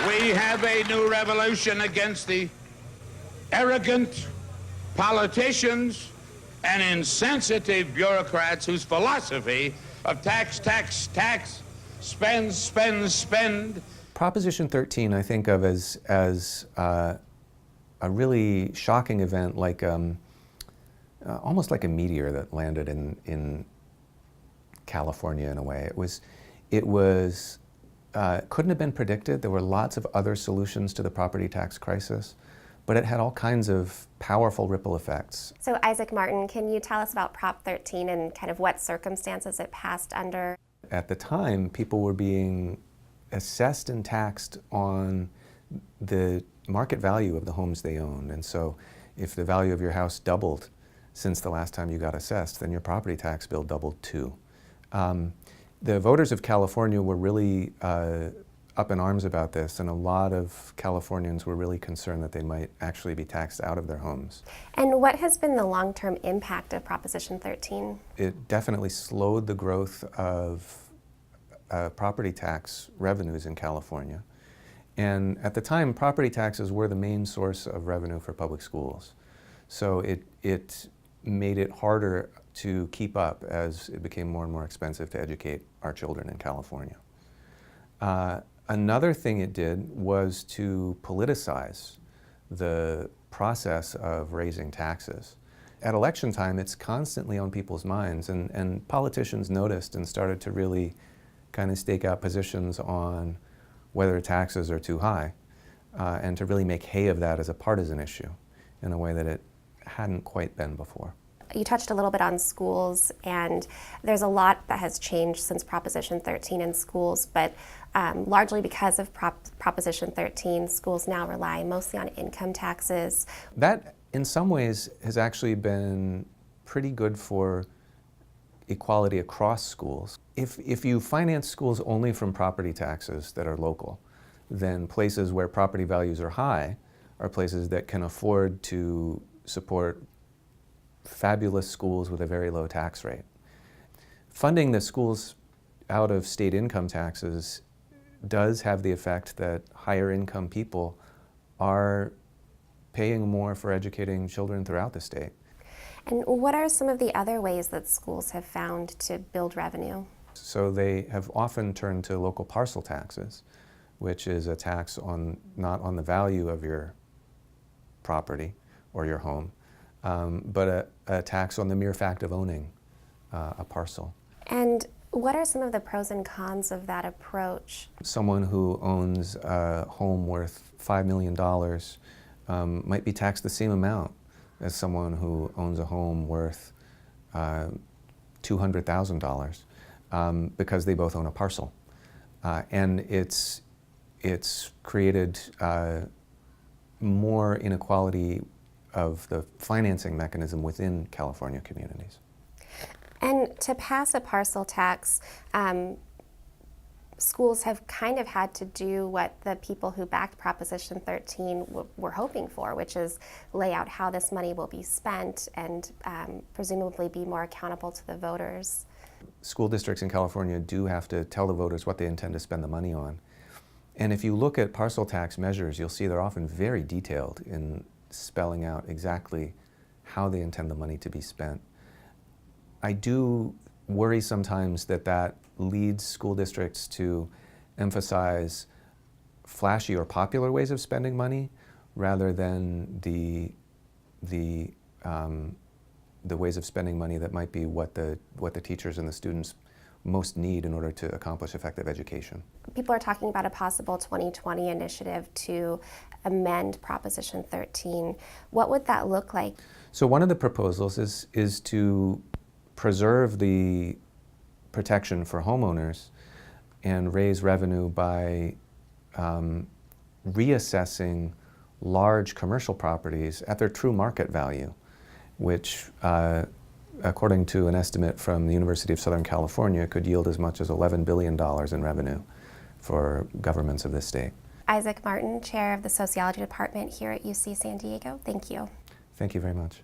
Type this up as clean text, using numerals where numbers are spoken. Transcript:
We have a new revolution against the arrogant politicians and insensitive bureaucrats whose philosophy of tax, tax, tax, spend, spend, spend. Proposition 13 I think of as a really shocking event, like almost like a meteor that landed in California in a way. It couldn't have been predicted. There were lots of other solutions to the property tax crisis, but it had all kinds of powerful ripple effects. So Isaac Martin, can you tell us about Prop 13 and kind of what circumstances it passed under? At the time, people were being assessed and taxed on the market value of the homes they owned. And so if the value of your house doubled since the last time you got assessed, then your property tax bill doubled too. The voters of California were really up in arms about this, and a lot of Californians were really concerned that they might actually be taxed out of their homes. And what has been the long-term impact of Proposition 13? It definitely slowed the growth of property tax revenues in California. And at the time, property taxes were the main source of revenue for public schools. So it made it harder to keep up as it became more and more expensive to educate our children in California. Another thing it did was to politicize the process of raising taxes. At election time, it's constantly on people's minds, and politicians noticed and started to really kind of stake out positions on whether taxes are too high, and to really make hay of that as a partisan issue in a way that it hadn't quite been before. You touched a little bit on schools, and there's a lot that has changed since Proposition 13 in schools, but largely because of Proposition 13, schools now rely mostly on income taxes. That, in some ways, has actually been pretty good for equality across schools. If you finance schools only from property taxes that are local, then places where property values are high are places that can afford to support fabulous schools with a very low tax rate. Funding the schools out of state income taxes does have the effect that higher income people are paying more for educating children throughout the state. And what are some of the other ways that schools have found to build revenue? So they have often turned to local parcel taxes, which is a tax not on the value of your property or your home, but a tax on the mere fact of owning a parcel. And what are some of the pros and cons of that approach? Someone who owns a home worth $5 million might be taxed the same amount as someone who owns a home worth $200,000 because they both own a parcel. And it's created more inequality of the financing mechanism within California communities. And to pass a parcel tax, schools have kind of had to do what the people who backed Proposition 13 were hoping for, which is lay out how this money will be spent and presumably be more accountable to the voters. School districts in California do have to tell the voters what they intend to spend the money on. And if you look at parcel tax measures, you'll see they're often very detailed in spelling out exactly how they intend the money to be spent. I do worry sometimes that leads school districts to emphasize flashy or popular ways of spending money rather than the ways of spending money that might be what the teachers and the students most need in order to accomplish effective education. People are talking about a possible 2020 initiative to amend Proposition 13. What would that look like? So one of the proposals is to preserve the protection for homeowners and raise revenue by reassessing large commercial properties at their true market value, which according to an estimate from the University of Southern California, could yield as much as $11 billion in revenue for governments of this state. Isaac Martin, Chair of the Sociology Department here at UC San Diego, thank you. Thank you very much.